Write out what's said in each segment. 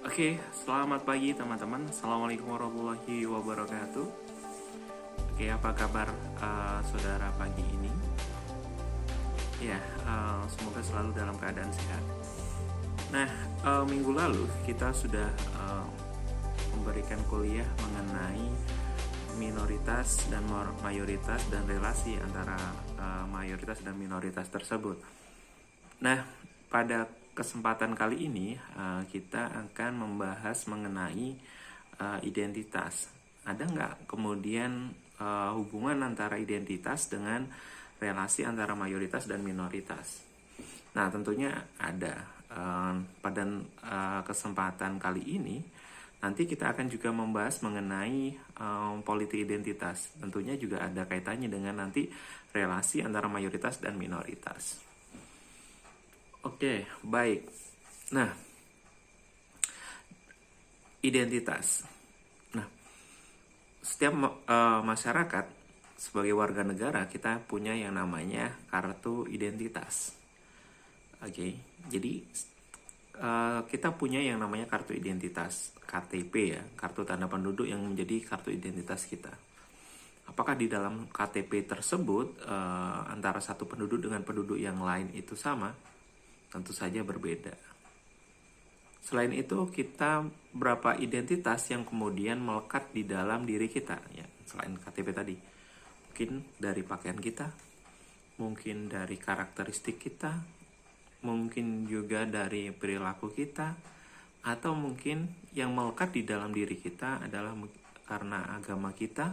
Oke, selamat pagi teman-teman. Assalamualaikum warahmatullahi wabarakatuh. Oke, apa kabar saudara pagi ini? Ya, semoga selalu dalam keadaan sehat. Nah, minggu lalu kita sudah memberikan kuliah mengenai minoritas dan mayoritas dan relasi antara mayoritas dan minoritas tersebut. Nah, pada kesempatan kali ini kita akan membahas mengenai identitas. Ada nggak kemudian hubungan antara identitas dengan relasi antara mayoritas dan minoritas? Nah, tentunya ada. Pada kesempatan kali ini, nanti kita akan juga membahas mengenai politik identitas. Tentunya juga ada kaitannya dengan nanti relasi antara mayoritas dan minoritas. Oke, baik. Nah, identitas. Nah, setiap masyarakat sebagai warga negara kita punya yang namanya kartu identitas. Oke, jadi kita punya yang namanya kartu identitas KTP ya, kartu tanda penduduk yang menjadi kartu identitas kita. Apakah di dalam KTP tersebut antara satu penduduk dengan penduduk yang lain itu sama? Tentu saja berbeda. Selain itu, kita berapa identitas yang kemudian melekat di dalam diri kita ya, selain KTP tadi. Mungkin dari pakaian kita, mungkin dari karakteristik kita, mungkin juga dari perilaku kita, atau mungkin yang melekat di dalam diri kita adalah karena agama kita,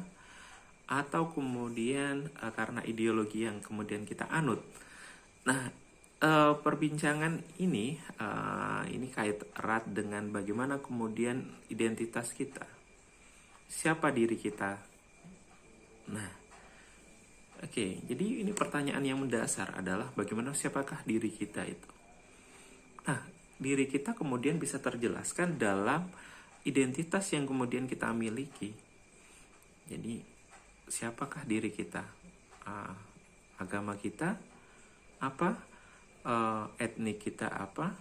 atau kemudian karena ideologi yang kemudian kita anut. Nah, perbincangan ini kait erat dengan bagaimana kemudian identitas kita, siapa diri kita. Nah, oke, jadi ini pertanyaan yang mendasar adalah bagaimana siapakah diri kita itu. Nah, diri kita kemudian bisa terjelaskan dalam identitas yang kemudian kita miliki. Jadi, siapakah diri kita? Agama kita apa? Etnik kita apa?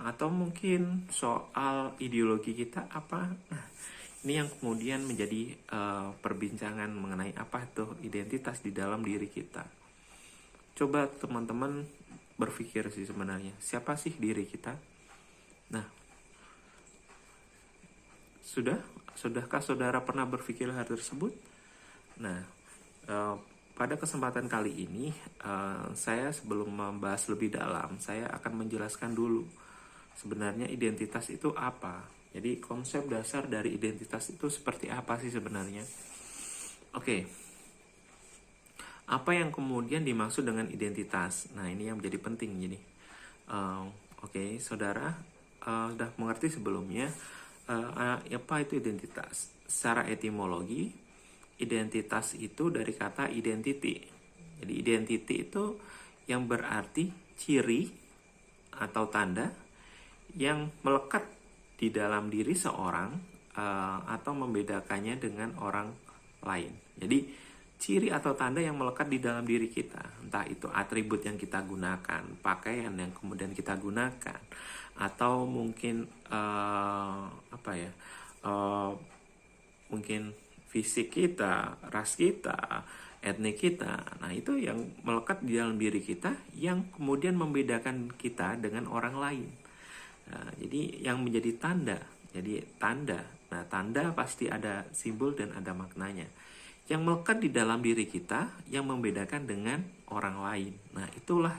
Atau mungkin soal ideologi kita apa? Nah, ini yang kemudian menjadi perbincangan mengenai apa itu identitas di dalam diri kita. Coba teman-teman berpikir sih sebenarnya, siapa sih diri kita? Nah, sudahkah saudara pernah berpikir hal tersebut? Nah, pada kesempatan kali ini, saya sebelum membahas lebih dalam, saya akan menjelaskan dulu sebenarnya identitas itu apa. Jadi konsep dasar dari identitas itu seperti apa sih sebenarnya? Oke, apa yang kemudian dimaksud dengan identitas? Nah, ini yang menjadi penting. Jadi, oke, saudara sudah mengerti sebelumnya apa itu identitas? Secara etimologi, identitas itu dari kata identity. Jadi identity itu yang berarti ciri atau tanda yang melekat di dalam diri seorang atau membedakannya dengan orang lain. Jadi ciri atau tanda yang melekat di dalam diri kita, entah itu atribut yang kita gunakan, pakaian yang kemudian kita gunakan, atau mungkin mungkin fisik kita, ras kita, etnik kita. Nah, itu yang melekat di dalam diri kita yang kemudian membedakan kita dengan orang lain. Nah, jadi yang menjadi tanda. Jadi tanda. Nah, tanda pasti ada simbol dan ada maknanya. Yang melekat di dalam diri kita yang membedakan dengan orang lain. Nah, itulah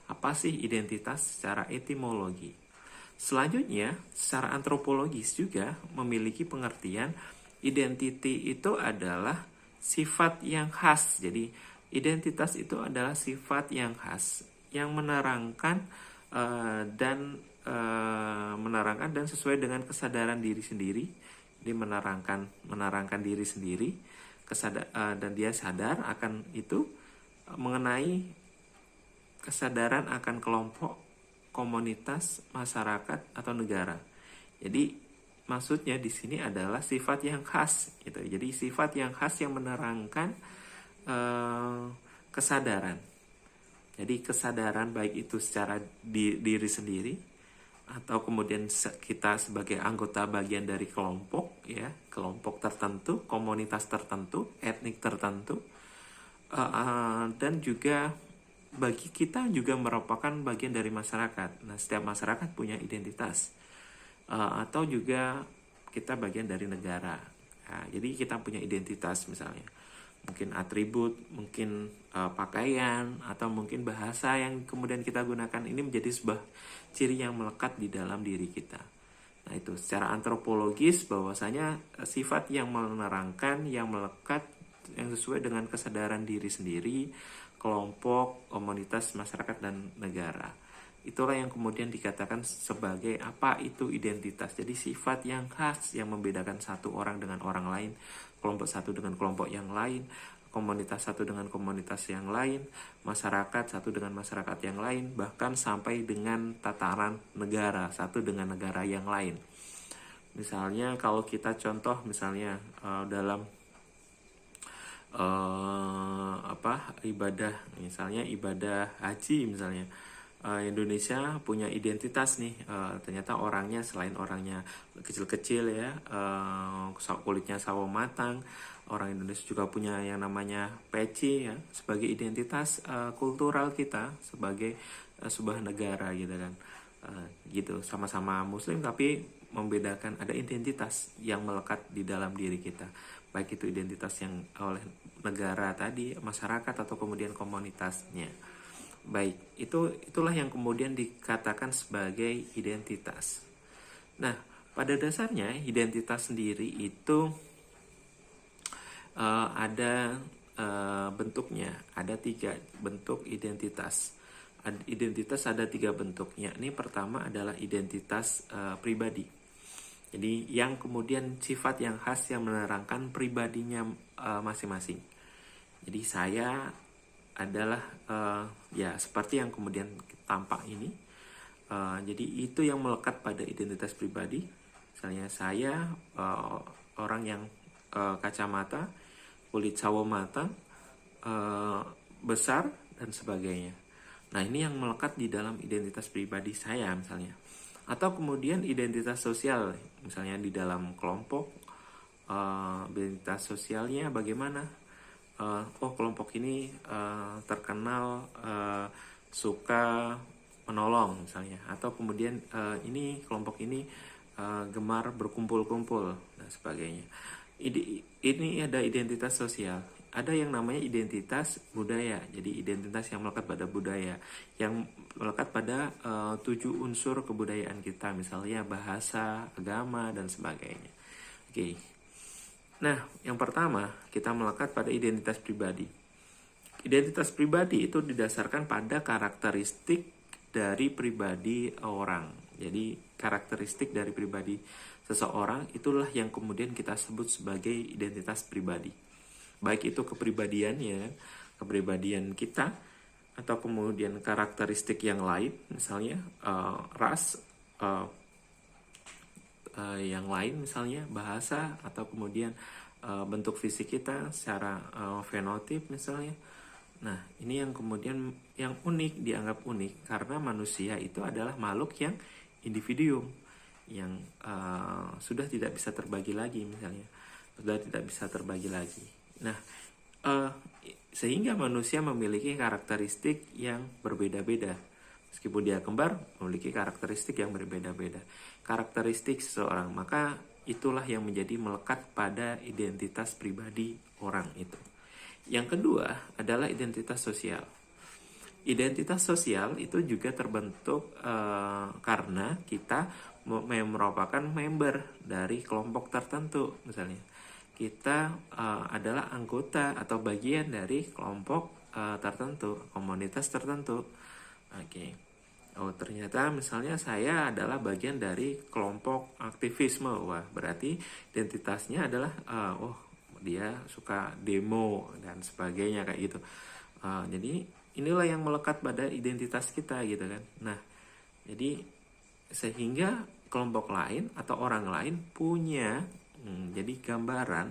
apa sih identitas secara etimologi. Selanjutnya, secara antropologis juga memiliki pengertian identity itu adalah sifat yang khas. Jadi, identitas itu adalah sifat yang khas yang menerangkan dan sesuai dengan kesadaran diri sendiri. Jadi menerangkan diri sendiri, dan dia sadar akan itu mengenai kesadaran akan kelompok, komunitas, masyarakat atau negara. Jadi maksudnya di sini adalah sifat yang khas gitu. Jadi sifat yang khas yang menerangkan kesadaran. Jadi kesadaran baik itu secara diri sendiri atau kemudian kita sebagai anggota bagian dari kelompok, ya, kelompok tertentu, komunitas tertentu, etnik tertentu, dan juga bagi kita juga merupakan bagian dari masyarakat. Nah, setiap masyarakat punya identitas, atau juga kita bagian dari negara. Nah, jadi kita punya identitas, misalnya mungkin atribut, mungkin pakaian, atau mungkin bahasa yang kemudian kita gunakan. Ini menjadi sebuah ciri yang melekat di dalam diri kita. Nah, itu secara antropologis bahwasanya sifat yang menerangkan, yang melekat, yang sesuai dengan kesadaran diri sendiri, kelompok, komunitas, masyarakat, dan negara. Itulah yang kemudian dikatakan sebagai apa itu identitas. Jadi sifat yang khas yang membedakan satu orang dengan orang lain, kelompok satu dengan kelompok yang lain, komunitas satu dengan komunitas yang lain, masyarakat satu dengan masyarakat yang lain, bahkan sampai dengan tataran negara satu dengan negara yang lain. Misalnya kalau kita contoh misalnya dalam ibadah, misalnya ibadah haji misalnya, Indonesia punya identitas nih, ternyata orangnya selain orangnya kecil-kecil ya, kulitnya sawo matang, orang Indonesia juga punya yang namanya peci ya, sebagai identitas kultural kita sebagai sebuah negara gitu kan. Gitu, sama-sama muslim tapi membedakan, ada identitas yang melekat di dalam diri kita, baik itu identitas yang oleh negara tadi, masyarakat, atau kemudian komunitasnya. Baik, itulah yang kemudian dikatakan sebagai identitas. Nah, pada dasarnya identitas sendiri itu ada bentuknya, ada 3 bentuk identitas. Identitas ada 3 bentuknya. Ini pertama adalah identitas pribadi. Jadi yang kemudian sifat yang khas yang menerangkan pribadinya masing-masing. Jadi saya adalah ya seperti yang kemudian tampak ini. Jadi itu yang melekat pada identitas pribadi. Misalnya saya orang yang kacamata, kulit sawo matang, besar, dan sebagainya. Nah, ini yang melekat di dalam identitas pribadi saya misalnya. Atau kemudian identitas sosial, misalnya di dalam kelompok, identitas sosialnya bagaimana? Kelompok ini terkenal suka menolong misalnya, atau kemudian ini kelompok ini gemar berkumpul-kumpul dan sebagainya. Ini ada identitas sosial. Ada yang namanya identitas budaya. Jadi identitas yang melekat pada budaya, yang melekat pada 7 unsur kebudayaan kita, misalnya bahasa, agama, dan sebagainya. Oke. Nah, yang pertama kita melekat pada identitas pribadi. Identitas pribadi itu didasarkan pada karakteristik dari pribadi orang. Jadi karakteristik dari pribadi seseorang itulah yang kemudian kita sebut sebagai identitas pribadi. Baik itu kepribadiannya, kepribadian kita, atau kemudian karakteristik yang lain, misalnya ras, yang lain misalnya bahasa, atau kemudian bentuk fisik kita secara fenotip misalnya. Nah, ini yang kemudian yang unik, dianggap unik karena manusia itu adalah makhluk yang individuum, yang sudah tidak bisa terbagi lagi misalnya, sudah tidak bisa terbagi lagi. Nah, sehingga manusia memiliki karakteristik yang berbeda-beda. Meskipun dia kembar, memiliki karakteristik yang berbeda-beda. Karakteristik seseorang, maka itulah yang menjadi melekat pada identitas pribadi orang itu. Yang kedua adalah identitas sosial. Identitas sosial itu juga terbentuk karena kita merupakan member dari kelompok tertentu. Misalnya kita adalah anggota atau bagian dari kelompok tertentu, komunitas tertentu. Oke. Ternyata misalnya saya adalah bagian dari kelompok aktivisme. Wah, berarti identitasnya adalah dia suka demo dan sebagainya kayak gitu. Jadi inilah yang melekat pada identitas kita gitu kan. Nah, jadi sehingga kelompok lain atau orang lain punya jadi gambaran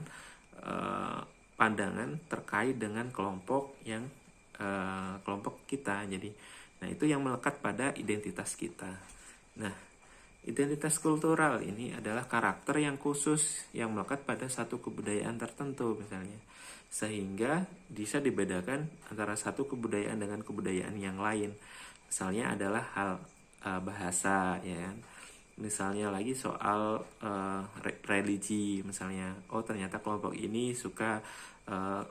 pandangan terkait dengan kelompok yang kelompok kita. Jadi, nah itu yang melekat pada identitas kita. Nah, Identitas kultural ini adalah karakter yang khusus yang melekat pada satu kebudayaan tertentu misalnya, sehingga bisa dibedakan antara satu kebudayaan dengan kebudayaan yang lain. Misalnya adalah hal bahasa, ya kan? Misalnya lagi soal religi, misalnya, oh ternyata kelompok ini suka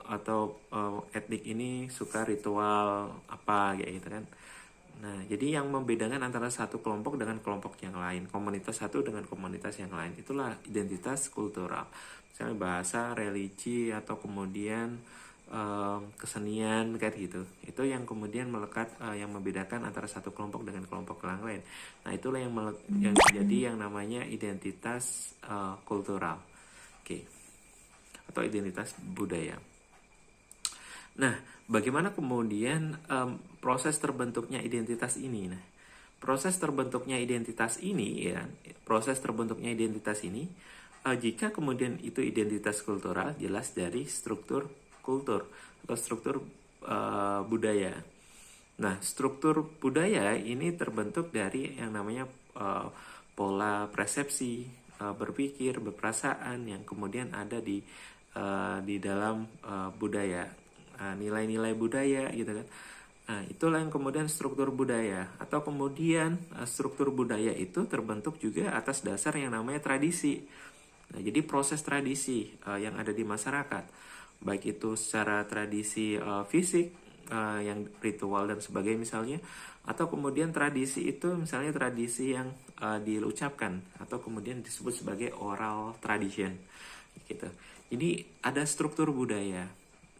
atau etnik ini suka ritual apa, kayak gitu kan. Nah, jadi yang membedakan antara satu kelompok dengan kelompok yang lain, komunitas satu dengan komunitas yang lain, itulah identitas kultural. Misalnya bahasa, religi, atau kemudian kesenian kayak gitu. Itu yang kemudian melekat, yang membedakan antara satu kelompok dengan kelompok yang lain. Nah, itulah yang jadi yang namanya identitas kultural. Oke. Atau identitas budaya. Nah, bagaimana kemudian proses terbentuknya identitas ini? Nah, proses terbentuknya identitas ini, ya, jika kemudian itu identitas kultural, jelas dari struktur kultur atau struktur budaya. Nah, struktur budaya ini terbentuk dari yang namanya pola persepsi, berpikir, berperasaan yang kemudian ada di dalam budaya. Nilai-nilai budaya gitu kan. Nah, itulah yang kemudian struktur budaya, atau kemudian struktur budaya itu terbentuk juga atas dasar yang namanya tradisi. Nah, jadi proses tradisi yang ada di masyarakat, baik itu secara tradisi fisik, yang ritual dan sebagainya misalnya, atau kemudian tradisi itu misalnya tradisi yang diucapkan atau kemudian disebut sebagai oral tradition gitu. Jadi ada struktur budaya.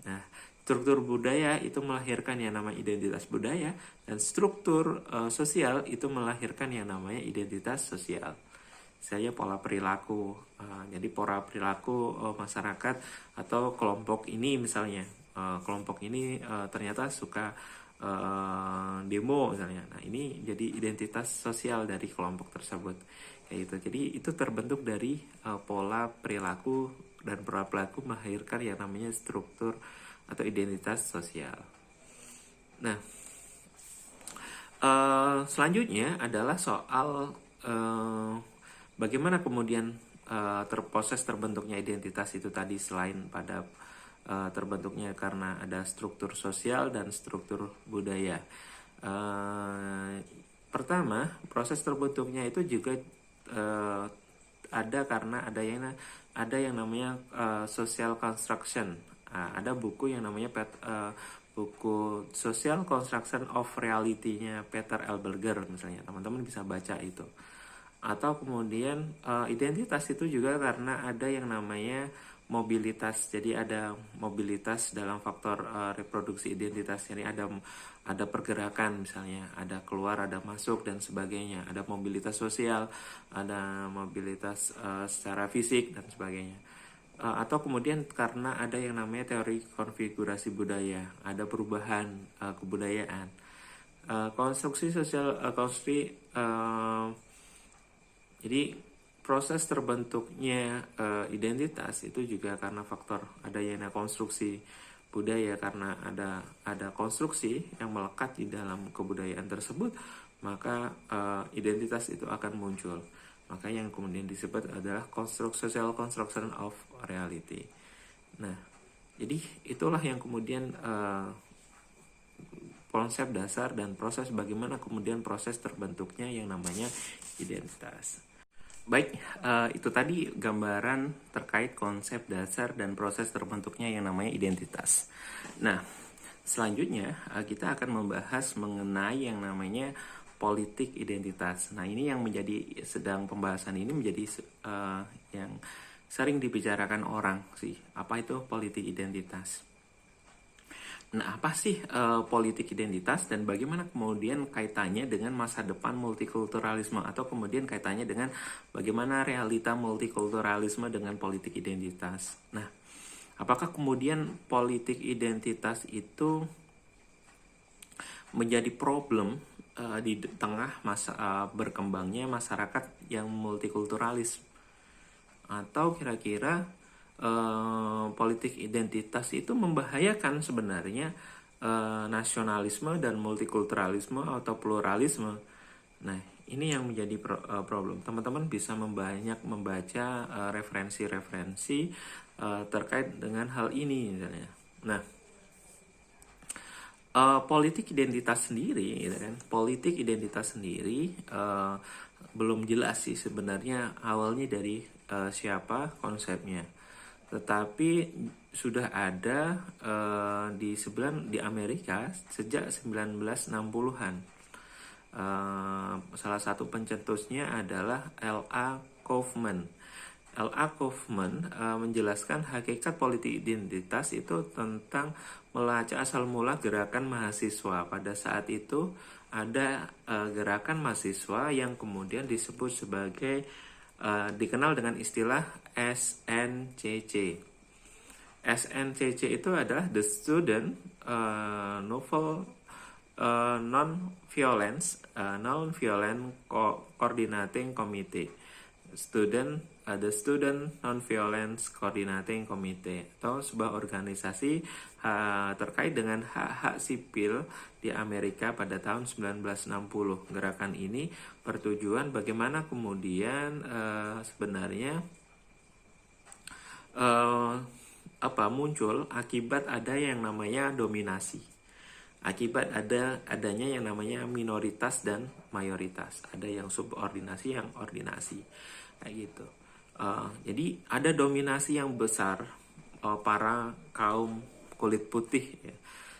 Nah, struktur budaya itu melahirkan yang namanya identitas budaya, dan struktur sosial itu melahirkan yang namanya identitas sosial. Saya pola perilaku, jadi pola perilaku masyarakat atau kelompok ini misalnya, kelompok ini ternyata suka demo misalnya. Nah, ini jadi identitas sosial dari kelompok tersebut, kayak gitu. Jadi itu terbentuk dari pola perilaku, dan pola perilaku melahirkan yang namanya struktur atau identitas sosial. Nah, selanjutnya adalah soal bagaimana kemudian proses terbentuknya identitas itu tadi, selain pada terbentuknya karena ada struktur sosial dan struktur budaya. Pertama, proses terbentuknya itu juga ada karena ada yang namanya social construction. Ada buku yang namanya buku Social Construction of Reality-nya Peter L. Berger misalnya, teman-teman bisa baca itu. Atau kemudian identitas itu juga karena ada yang namanya mobilitas. Jadi ada mobilitas dalam faktor reproduksi identitas. Jadi ada pergerakan misalnya, ada keluar, ada masuk dan sebagainya. Ada mobilitas sosial, ada mobilitas secara fisik dan sebagainya. Atau kemudian karena ada yang namanya teori konfigurasi budaya, ada perubahan kebudayaan, konstruksi sosial, jadi proses terbentuknya identitas itu juga karena faktor adanya konstruksi budaya. Karena ada konstruksi yang melekat di dalam kebudayaan tersebut, maka identitas itu akan muncul. Maka yang kemudian disebut adalah social construction of reality. Nah, jadi itulah yang kemudian konsep dasar dan proses bagaimana kemudian proses terbentuknya yang namanya identitas. Baik, itu tadi gambaran terkait konsep dasar dan proses terbentuknya yang namanya identitas. Nah, selanjutnya kita akan membahas mengenai yang namanya politik identitas. Nah, ini yang pembahasan ini menjadi yang sering dibicarakan orang sih. Apa itu politik identitas? Nah, apa sih politik identitas, dan bagaimana kemudian kaitannya dengan masa depan multikulturalisme, atau kemudian kaitannya dengan bagaimana realita multikulturalisme dengan politik identitas. Nah, apakah kemudian politik identitas itu menjadi problem di tengah berkembangnya masyarakat yang multikulturalis, atau kira-kira politik identitas itu membahayakan sebenarnya nasionalisme dan multikulturalisme atau pluralisme? Nah, ini yang menjadi problem. Teman-teman bisa membaca referensi-referensi terkait dengan hal ini misalnya. Nah, politik identitas sendiri, gitu kan? Politik identitas sendiri belum jelas sih sebenarnya awalnya dari siapa konsepnya. Tetapi sudah ada di Amerika sejak 1960-an. Salah satu pencetusnya adalah L.A. Kaufman. L.A. Kaufman menjelaskan hakikat politik identitas itu tentang melacak asal mula gerakan mahasiswa. Pada saat itu ada gerakan mahasiswa yang kemudian disebut sebagai dikenal dengan istilah SNCC. SNCC itu adalah The Student Novel Non-Violence Coordinating Committee. The Student Non-Violence Coordinating Committee, atau sebuah organisasi terkait dengan hak-hak sipil di Amerika pada tahun 1960. Gerakan ini bertujuan bagaimana kemudian sebenarnya muncul akibat ada yang namanya dominasi, akibat adanya yang namanya minoritas dan mayoritas, ada yang subordinasi, yang ordinasi, kayak gitu. Jadi ada dominasi yang besar para kaum kulit putih ya,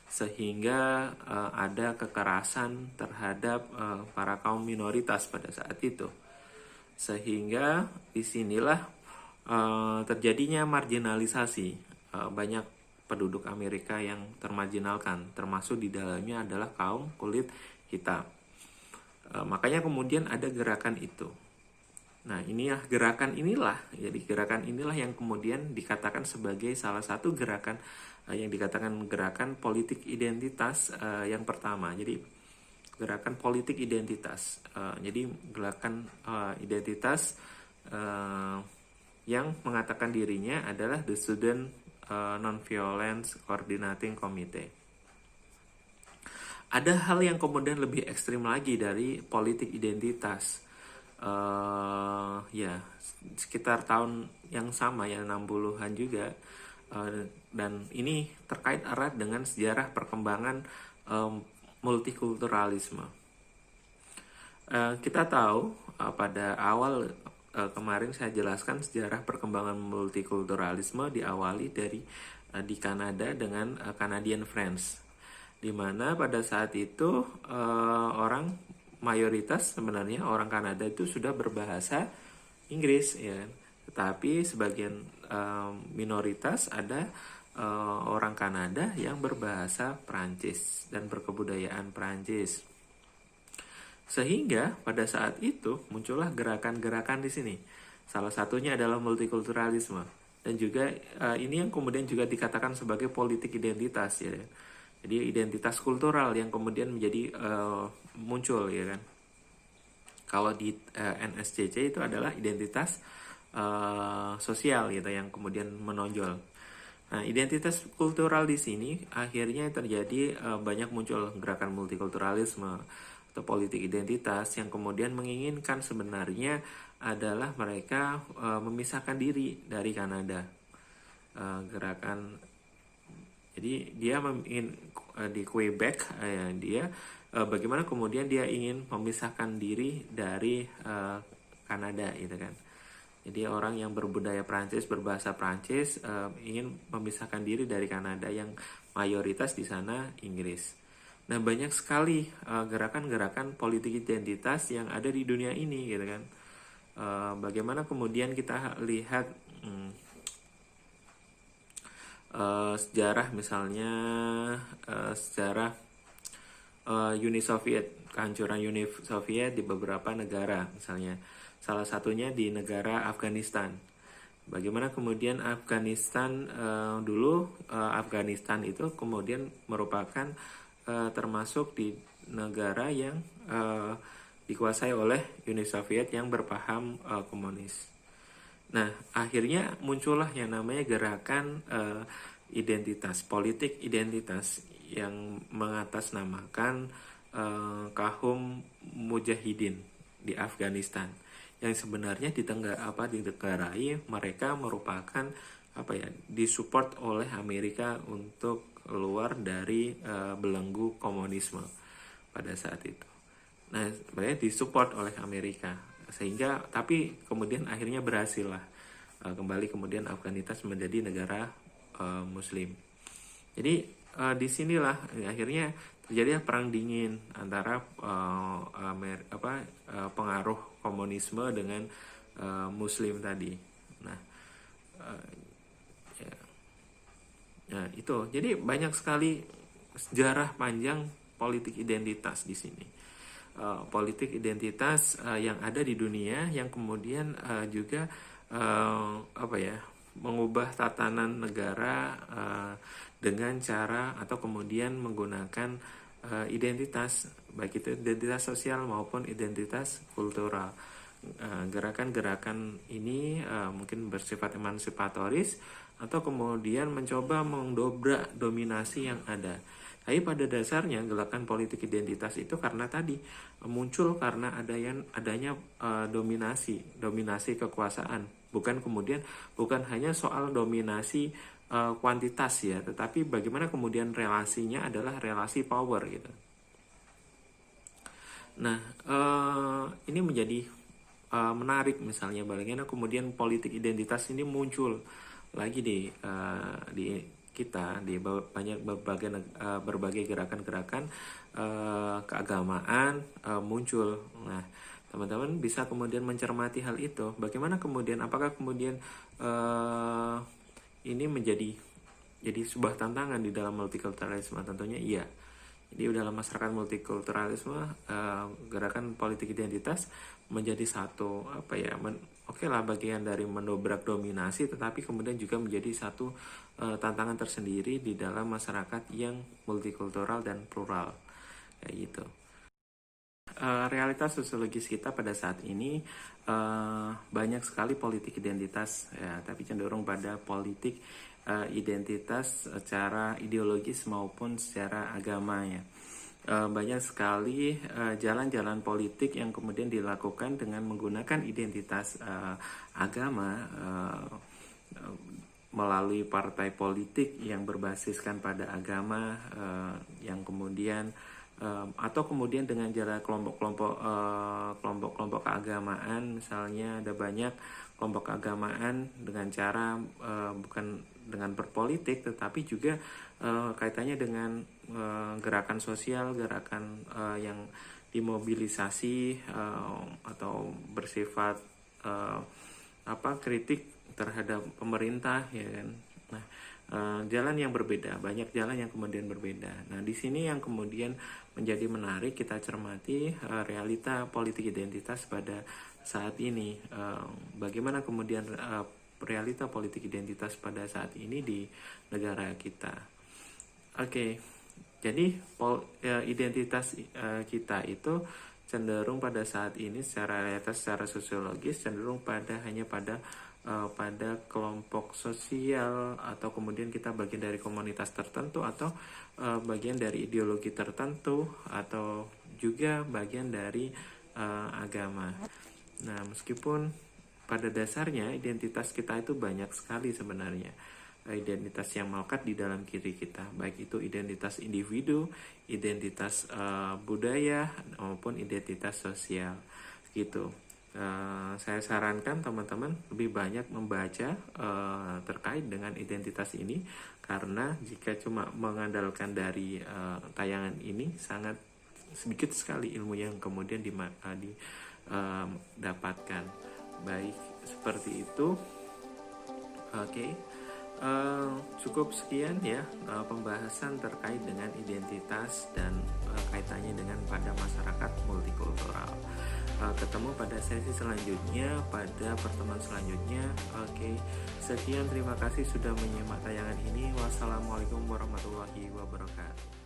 sehingga ada kekerasan terhadap para kaum minoritas pada saat itu, sehingga disinilah terjadinya marginalisasi. Banyak penduduk Amerika yang termarginalkan, termasuk di dalamnya adalah kaum kulit hitam. Makanya kemudian ada gerakan itu. Nah, gerakan inilah yang kemudian dikatakan sebagai salah satu gerakan yang dikatakan gerakan politik identitas yang pertama. Jadi gerakan politik identitas. Jadi gerakan identitas yang mengatakan dirinya adalah The Student Non-Violence Coordinating Committee. Ada hal yang kemudian lebih ekstrim lagi dari politik identitas. Sekitar tahun yang sama ya, 60-an juga, dan ini terkait erat dengan sejarah perkembangan multikulturalisme. Kita tahu pada awal kemarin saya jelaskan sejarah perkembangan multikulturalisme diawali di Kanada dengan Canadian Friends, di mana pada saat itu orang mayoritas sebenarnya orang Kanada itu sudah berbahasa Inggris ya, tetapi sebagian minoritas ada orang Kanada yang berbahasa Prancis dan berkebudayaan Prancis. Sehingga pada saat itu muncullah gerakan-gerakan di sini. Salah satunya adalah multikulturalisme, dan juga ini yang kemudian juga dikatakan sebagai politik identitas ya. Jadi identitas kultural yang kemudian menjadi muncul ya kan. Kalau di NSCC itu adalah identitas sosial gitu yang kemudian menonjol. Nah, identitas kultural di sini akhirnya terjadi banyak muncul gerakan multikulturalisme atau politik identitas yang kemudian menginginkan sebenarnya adalah mereka memisahkan diri dari Kanada. Jadi dia di Quebec dia bagaimana kemudian dia ingin memisahkan diri dari Kanada gitu kan. Jadi orang yang berbudaya Prancis, berbahasa Prancis ingin memisahkan diri dari Kanada yang mayoritas di sana Inggris. Nah, banyak sekali gerakan-gerakan politik identitas yang ada di dunia ini gitu kan. Bagaimana kemudian kita lihat sejarah misalnya sejarah Uni Soviet, kehancuran Uni Soviet di beberapa negara, misalnya salah satunya di negara Afghanistan. Bagaimana kemudian Afghanistan Afghanistan itu kemudian merupakan termasuk di negara yang dikuasai oleh Uni Soviet yang berpaham komunis. Nah, akhirnya muncullah yang namanya gerakan identitas, politik identitas yang mengatasnamakan kaum mujahidin. di Afghanistan, yang sebenarnya ditenggarai mereka merupakan disupport oleh Amerika untuk keluar dari belenggu komunisme pada saat itu. Nah, sebenarnya disupport oleh Amerika, sehingga tapi kemudian akhirnya berhasil lah kembali kemudian Afghanistan menjadi negara Muslim. Jadi disinilah akhirnya terjadi perang dingin antara pengaruh komunisme dengan Muslim tadi. Nah, nah itu. Jadi banyak sekali sejarah panjang politik identitas di sini. Politik identitas yang ada di dunia yang kemudian juga mengubah tatanan negara dengan cara atau kemudian menggunakan identitas, baik itu identitas sosial maupun identitas kultural. Gerakan-gerakan ini mungkin bersifat emansipatoris atau kemudian mencoba mendobrak dominasi yang ada. Tapi pada dasarnya gerakan politik identitas itu karena tadi muncul karena adanya dominasi kekuasaan, bukan hanya soal dominasi kuantitas ya, tetapi bagaimana kemudian relasinya adalah relasi power gitu. Nah, ini menjadi menarik misalnya bagaimana kemudian politik identitas ini muncul lagi di kita di berbagai gerakan-gerakan keagamaan muncul. Nah, teman-teman bisa kemudian mencermati hal itu. Bagaimana kemudian, apakah kemudian ini menjadi sebuah tantangan di dalam multikulturalisme? Tentunya iya. Jadi dalam masyarakat multikulturalisme, gerakan politik identitas menjadi satu bagian dari mendobrak dominasi, tetapi kemudian juga menjadi satu tantangan tersendiri di dalam masyarakat yang multikultural dan plural kayak gitu. Realitas sosiologis kita pada saat ini banyak sekali politik identitas ya, tapi cenderung pada politik identitas secara ideologis maupun secara agama ya. Banyak sekali jalan-jalan politik yang kemudian dilakukan dengan menggunakan identitas agama melalui partai politik yang berbasiskan pada agama yang kemudian atau kemudian dengan jalan kelompok-kelompok keagamaan. Misalnya ada banyak kelompok keagamaan dengan cara bukan dengan berpolitik, tetapi juga kaitannya dengan gerakan sosial, gerakan yang dimobilisasi atau bersifat kritik terhadap pemerintah ya kan. Nah, jalan yang berbeda, banyak jalan yang kemudian berbeda. Nah, di sini yang kemudian menjadi menarik kita cermati realita politik identitas pada saat ini. Bagaimana kemudian realita politik identitas pada saat ini di negara kita. Oke, jadi identitas kita itu cenderung pada saat ini secara sosiologis cenderung hanya pada kelompok sosial, atau kemudian kita bagian dari komunitas tertentu, atau bagian dari ideologi tertentu, atau juga bagian dari agama. Nah, meskipun pada dasarnya identitas kita itu banyak sekali sebenarnya. Identitas yang melekat di dalam diri kita, baik itu identitas individu, identitas budaya, maupun identitas sosial gitu. Saya sarankan teman-teman lebih banyak membaca terkait dengan identitas ini, karena jika cuma mengandalkan dari tayangan ini sangat sedikit sekali ilmu yang kemudian didapatkan. Baik, seperti itu. Oke. Cukup sekian ya pembahasan terkait dengan identitas dan kaitannya dengan pada masyarakat multikultural. Ketemu pada sesi selanjutnya, pada pertemuan selanjutnya. Oke, sekian, terima kasih sudah menyimak tayangan ini. Wassalamualaikum warahmatullahi wabarakatuh.